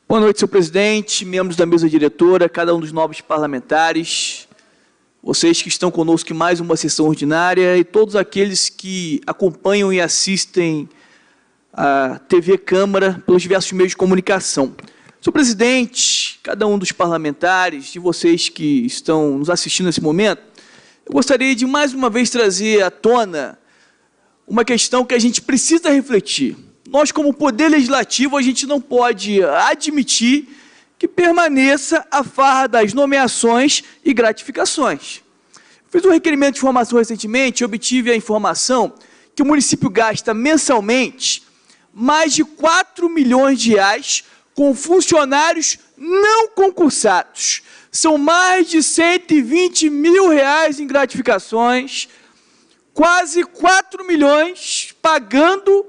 Boa noite, senhor presidente, membros da mesa diretora, cada um dos nobres parlamentares, vocês que estão conosco em mais uma sessão ordinária e todos aqueles que acompanham e assistem a TV Câmara pelos diversos meios de comunicação. Senhor presidente, cada um dos parlamentares e vocês que estão nos assistindo nesse momento, eu gostaria de mais uma vez trazer à tona uma questão que a gente precisa refletir. Nós, como Poder Legislativo, a gente não pode admitir que permaneça a farra das nomeações e gratificações. Fiz um requerimento de informação recentemente e obtive a informação que o município gasta mensalmente mais de 4 milhões de reais com funcionários não concursados. São mais de 120 mil reais em gratificações, quase 4 milhões pagando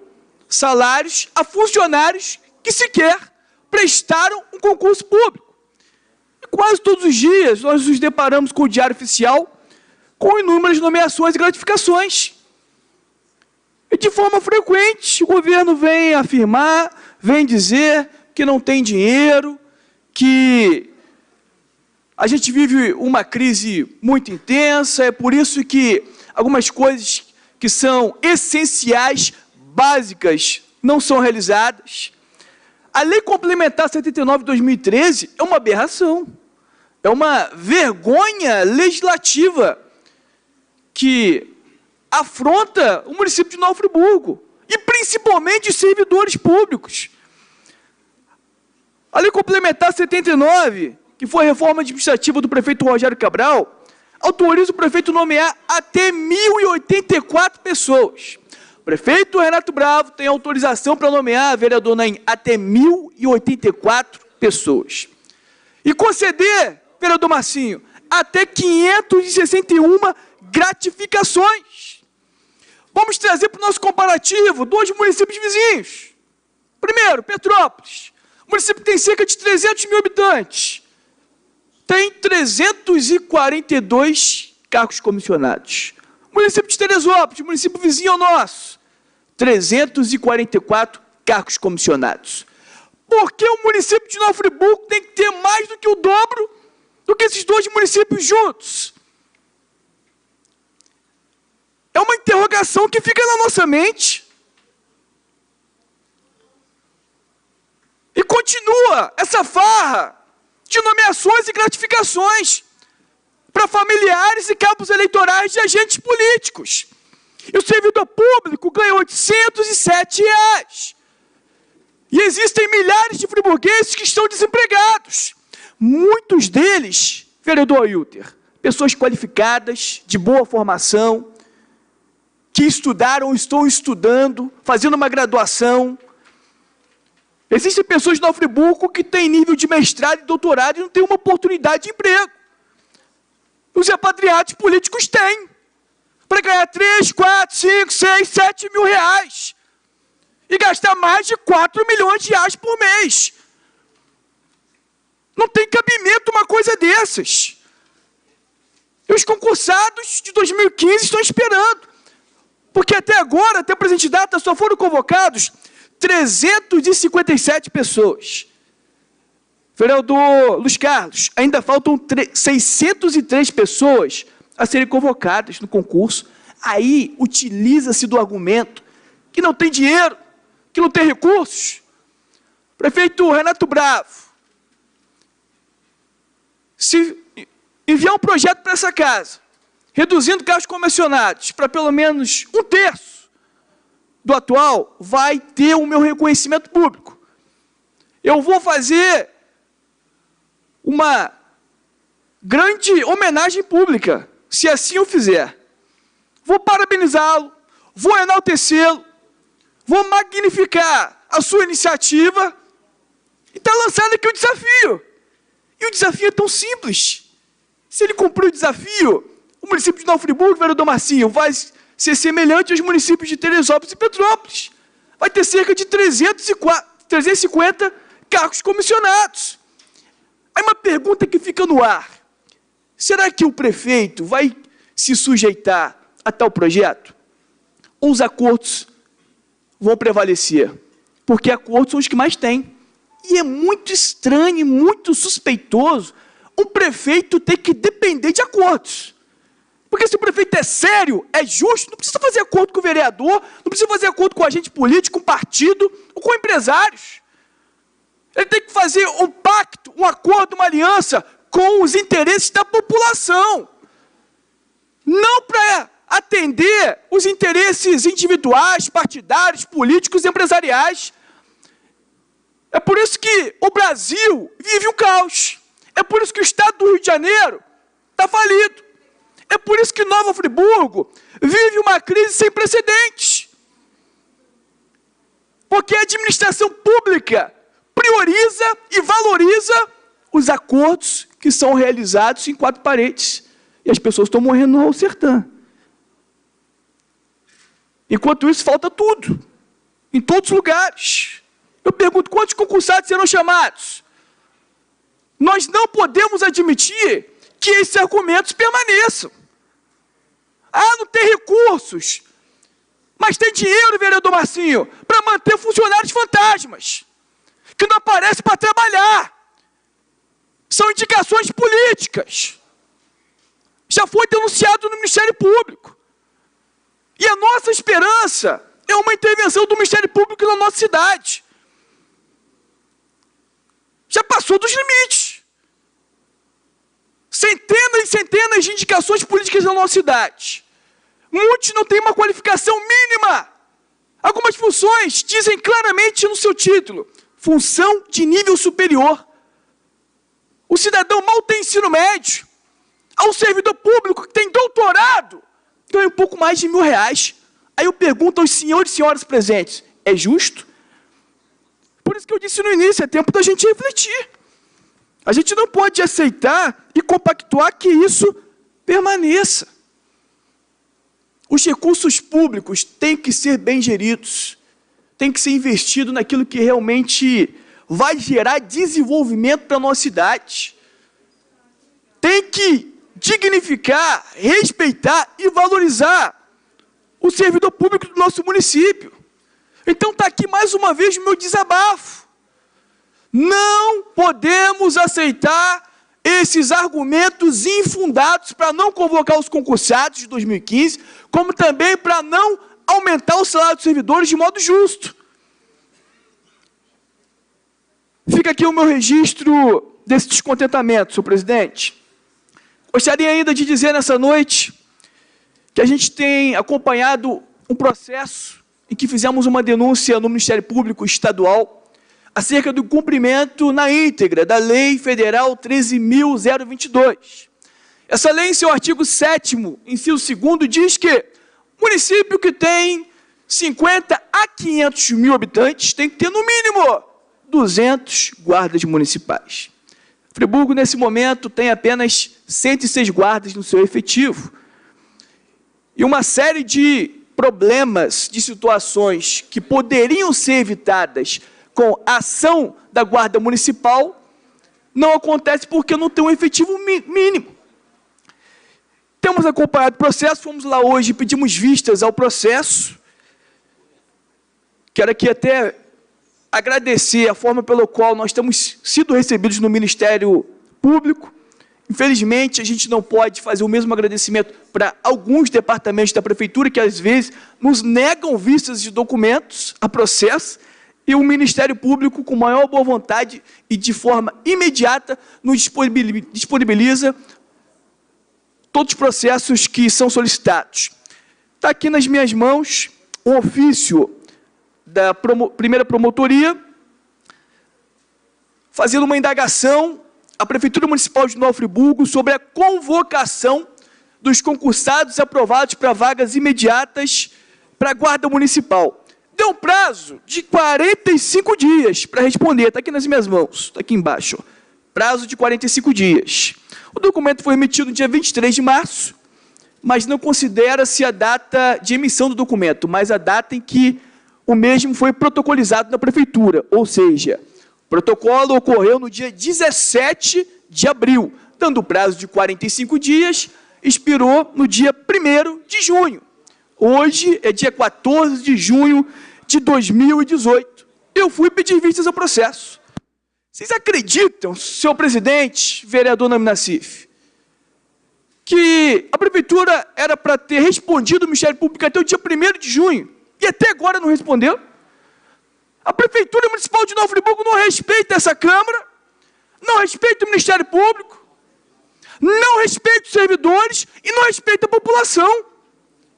salários a funcionários que sequer prestaram um concurso público. E quase todos os dias nós nos deparamos com o Diário Oficial com inúmeras nomeações e gratificações. E de forma frequente o governo vem afirmar, vem dizer que não tem dinheiro, que a gente vive uma crise muito intensa, é por isso que algumas coisas que são essenciais, básicas, não são realizadas. A Lei Complementar 79 de 2013 é uma aberração, é uma vergonha legislativa que afronta o município de Nova Friburgo, e principalmente os servidores públicos. A Lei Complementar 79, que foi a reforma administrativa do prefeito Rogério Cabral, autoriza o prefeito nomear até 1.084 pessoas. O prefeito Renato Bravo tem autorização para nomear a vereador Naim até 1.084 pessoas. E conceder, vereador Marcinho, até 561 gratificações. Vamos trazer para o nosso comparativo dois municípios vizinhos. Primeiro, Petrópolis. O município tem cerca de 300 mil habitantes. Tem 342 cargos comissionados. O município de Teresópolis, município vizinho ao nosso, 344 cargos comissionados. Por que o município de Nova Friburgo tem que ter mais do que o dobro do que esses dois municípios juntos? É uma interrogação que fica na nossa mente. E continua essa farra de nomeações e gratificações para familiares e cabos eleitorais de agentes políticos. E o servidor público ganha R$ 807. E existem milhares de friburgueses que estão desempregados. Muitos deles, vereador Hilter, pessoas qualificadas, de boa formação, que estudaram ou estão estudando, fazendo uma graduação. Existem pessoas de Nova Friburgo que têm nível de mestrado e doutorado e não têm uma oportunidade de emprego. Os repatriados políticos têm, para ganhar 3, 4, 5, 6, 7 mil reais e gastar mais de 4 milhões de reais por mês. Não tem cabimento uma coisa dessas. E os concursados de 2015 estão esperando, porque até agora, até a presente data, só foram convocados 357 pessoas. Vereador Luiz Carlos, ainda faltam 603 pessoas a serem convocadas no concurso. Aí utiliza-se do argumento que não tem dinheiro, que não tem recursos. Prefeito Renato Bravo, se enviar um projeto para essa casa, reduzindo cargos comissionados para pelo menos 1/3 do atual, vai ter o meu reconhecimento público. Eu vou fazer uma grande homenagem pública, se assim eu fizer. Vou parabenizá-lo, vou enaltecê-lo, vou magnificar a sua iniciativa, e está lançado aqui o desafio. E o desafio é tão simples. Se ele cumprir o desafio, o município de Nova Friburgo, vereador Marcinho, vai ser semelhante aos municípios de Teresópolis e Petrópolis. Vai ter cerca de 350 cargos comissionados. Aí uma pergunta que fica no ar. Será que o prefeito vai se sujeitar a tal projeto? Ou os acordos vão prevalecer? Porque acordos são os que mais tem. E é muito estranho e muito suspeitoso um prefeito ter que depender de acordos. Porque se o prefeito é sério, é justo, não precisa fazer acordo com o vereador, não precisa fazer acordo com agente político, com partido ou com empresários. Ele tem que fazer um pacto, um acordo, uma aliança com os interesses da população. Não para atender os interesses individuais, partidários, políticos e empresariais. É por isso que o Brasil vive um caos. É por isso que o estado do Rio de Janeiro está falido. É por isso que Nova Friburgo vive uma crise sem precedentes. Porque a administração pública prioriza e valoriza os acordos que são realizados em quatro paredes. E as pessoas estão morrendo no Sertã. Enquanto isso, falta tudo. Em todos os lugares. Eu pergunto, quantos concursados serão chamados? Nós não podemos admitir que esses argumentos permaneçam. Ah, não tem recursos. Mas tem dinheiro, vereador Marcinho, para manter funcionários fantasmas, que não aparecem para trabalhar. São indicações políticas. Já foi denunciado no Ministério Público. E a nossa esperança é uma intervenção do Ministério Público na nossa cidade. Já passou dos limites. Centenas e centenas de indicações políticas na nossa cidade. Muitos não têm uma qualificação mínima. Algumas funções dizem claramente no seu título, função de nível superior. O cidadão mal tem ensino médio. Ao servidor público que tem doutorado, ganha um pouco mais de R$1.000. Aí eu pergunto aos senhores e senhoras presentes, é justo? Por isso que eu disse no início, é tempo da gente refletir. A gente não pode aceitar e compactuar que isso permaneça. Os recursos públicos têm que ser bem geridos, tem que ser investido naquilo que realmente vai gerar desenvolvimento para a nossa cidade. Tem que dignificar, respeitar e valorizar o servidor público do nosso município. Então está aqui mais uma vez o meu desabafo. Não podemos aceitar esses argumentos infundados para não convocar os concursados de 2015, como também para não aumentar o salário dos servidores de modo justo. Fica aqui o meu registro desse descontentamento, senhor presidente. Gostaria ainda de dizer nessa noite que a gente tem acompanhado um processo em que fizemos uma denúncia no Ministério Público Estadual acerca do cumprimento na íntegra da Lei Federal 13.022. Essa lei, em seu artigo 7º, inciso 2º, diz que o município que tem 50 a 500 mil habitantes tem que ter, no mínimo, 200 guardas municipais. Friburgo, nesse momento, tem apenas 106 guardas no seu efetivo. E uma série de problemas, de situações que poderiam ser evitadas com a ação da Guarda Municipal, não acontece porque não tem um efetivo mínimo. Temos acompanhado o processo, fomos lá hoje, pedimos vistas ao processo. Quero aqui até agradecer a forma pela qual nós temos sido recebidos no Ministério Público. Infelizmente, a gente não pode fazer o mesmo agradecimento para alguns departamentos da Prefeitura, que às vezes nos negam vistas de documentos a processo, e o Ministério Público, com maior boa vontade e de forma imediata, nos disponibiliza todos os processos que são solicitados. Está aqui nas minhas mãos um ofício da primeira promotoria, fazendo uma indagação à Prefeitura Municipal de Nova Friburgo sobre a convocação dos concursados aprovados para vagas imediatas para a Guarda Municipal. Deu um prazo de 45 dias para responder, está aqui nas minhas mãos, está aqui embaixo, ó. Prazo de 45 dias. O documento foi emitido no dia 23 de março, mas não considera-se a data de emissão do documento, mas a data em que o mesmo foi protocolizado na Prefeitura, ou seja, o protocolo ocorreu no dia 17 de abril, dando prazo de 45 dias, expirou no dia 1º de junho. Hoje é dia 14 de junho de 2018. Eu fui pedir vistas ao processo. Vocês acreditam, senhor presidente, vereador Nami Nassif, que a prefeitura era para ter respondido o Ministério Público até o dia 1º de junho, e até agora não respondeu? A Prefeitura Municipal de Nova Friburgo não respeita essa Câmara, não respeita o Ministério Público, não respeita os servidores e não respeita a população.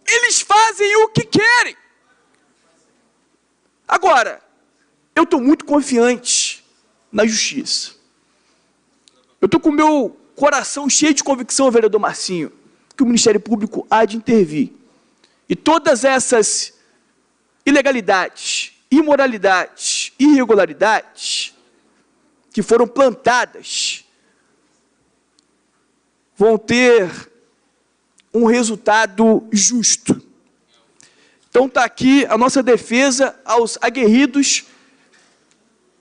Eles fazem o que querem. Agora, eu estou muito confiante na Justiça. Eu estou com o meu coração cheio de convicção, vereador Marcinho, que o Ministério Público há de intervir. E todas essas ilegalidades, imoralidades, irregularidades que foram plantadas vão ter um resultado justo. Então está aqui a nossa defesa aos aguerridos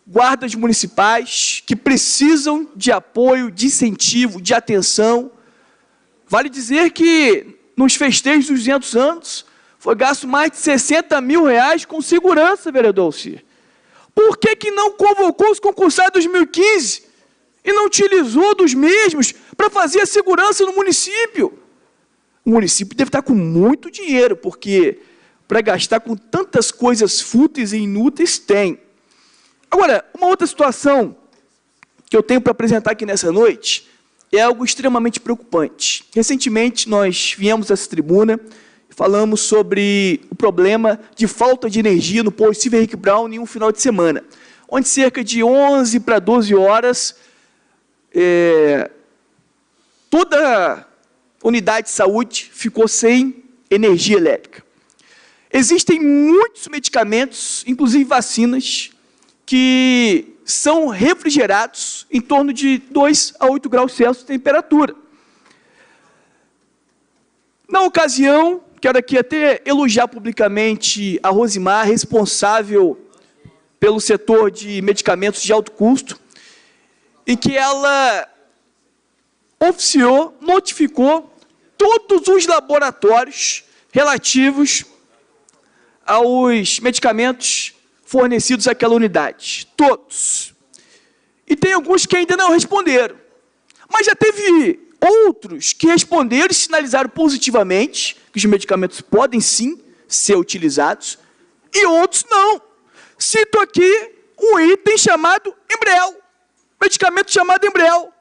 guardas municipais que precisam de apoio, de incentivo, de atenção. Vale dizer que nos festejos dos 200 anos foi gasto mais de 60 mil reais com segurança, vereador Alcir. Por que não convocou os concursados de 2015 e não utilizou dos mesmos para fazer a segurança no município? O município deve estar com muito dinheiro, porque para gastar com tantas coisas fúteis e inúteis tem. Agora, uma outra situação que eu tenho para apresentar aqui nessa noite é algo extremamente preocupante. Recentemente, nós viemos a essa tribuna e falamos sobre o problema de falta de energia no posto Silvio Henrique Brown em um final de semana, onde cerca de 11 para 12 horas, toda a unidade de saúde ficou sem energia elétrica. Existem muitos medicamentos, inclusive vacinas, que são refrigerados em torno de 2 a 8 graus Celsius de temperatura. Na ocasião, quero aqui até elogiar publicamente a Rosimar, responsável pelo setor de medicamentos de alto custo, em que ela oficiou, notificou todos os laboratórios relativos aos medicamentos fornecidos àquela unidade. Todos. E tem alguns que ainda não responderam. Mas já teve outros que responderam e sinalizaram positivamente que os medicamentos podem sim ser utilizados, e outros não. Cito aqui um item chamado Embrel, medicamento chamado Embrel,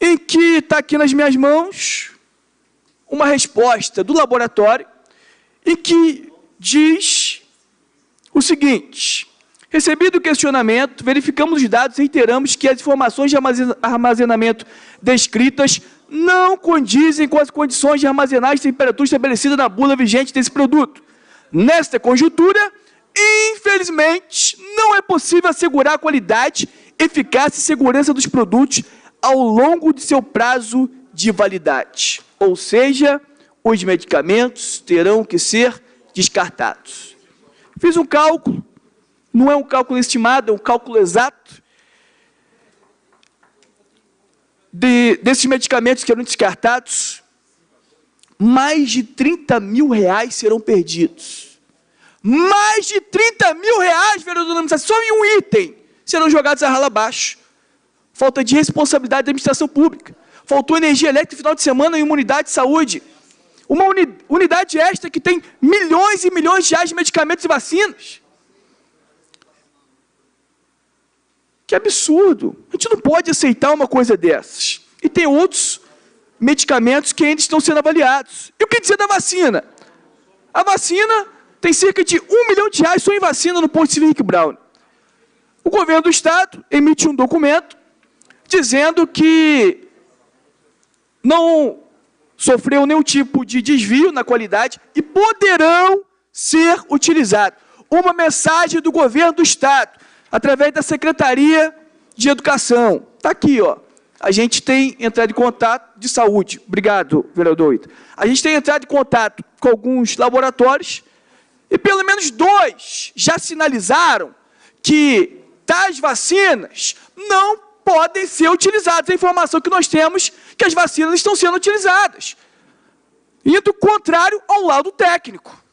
em que está aqui nas minhas mãos uma resposta do laboratório, em que diz o seguinte: recebido o questionamento, verificamos os dados e reiteramos que as informações de armazenamento descritas não condizem com as condições de armazenagem de temperatura estabelecida na bula vigente desse produto. Nesta conjuntura, infelizmente, não é possível assegurar a qualidade, eficácia e segurança dos produtos ao longo de seu prazo de validade. Ou seja, os medicamentos terão que ser descartados. Fiz um cálculo, não é um cálculo estimado, é um cálculo exato, desses medicamentos que serão descartados, mais de 30 mil reais serão perdidos. Mais de 30 mil reais, vereador Nami, só em um item, serão jogados a rala abaixo. Falta de responsabilidade da administração pública. Faltou energia elétrica no final de semana em uma unidade de saúde. Uma unidade esta que tem milhões e milhões de reais de medicamentos e vacinas. Que absurdo. A gente não pode aceitar uma coisa dessas. E tem outros medicamentos que ainda estão sendo avaliados. E o que dizer da vacina? A vacina tem cerca de R$1 milhão só em vacina no posto Silvio Henrique Brown. O governo do Estado emite um documento dizendo que não sofreu nenhum tipo de desvio na qualidade e poderão ser utilizados. Uma mensagem do governo do Estado, através da Secretaria de Educação. Está aqui, ó. A gente tem entrado em contato de saúde. Obrigado, vereador Ita. A gente tem entrado em contato com alguns laboratórios e pelo menos 2 já sinalizaram que tais vacinas não podem ser utilizadas. A informação que nós temos que as vacinas estão sendo utilizadas, indo contrário ao laudo técnico.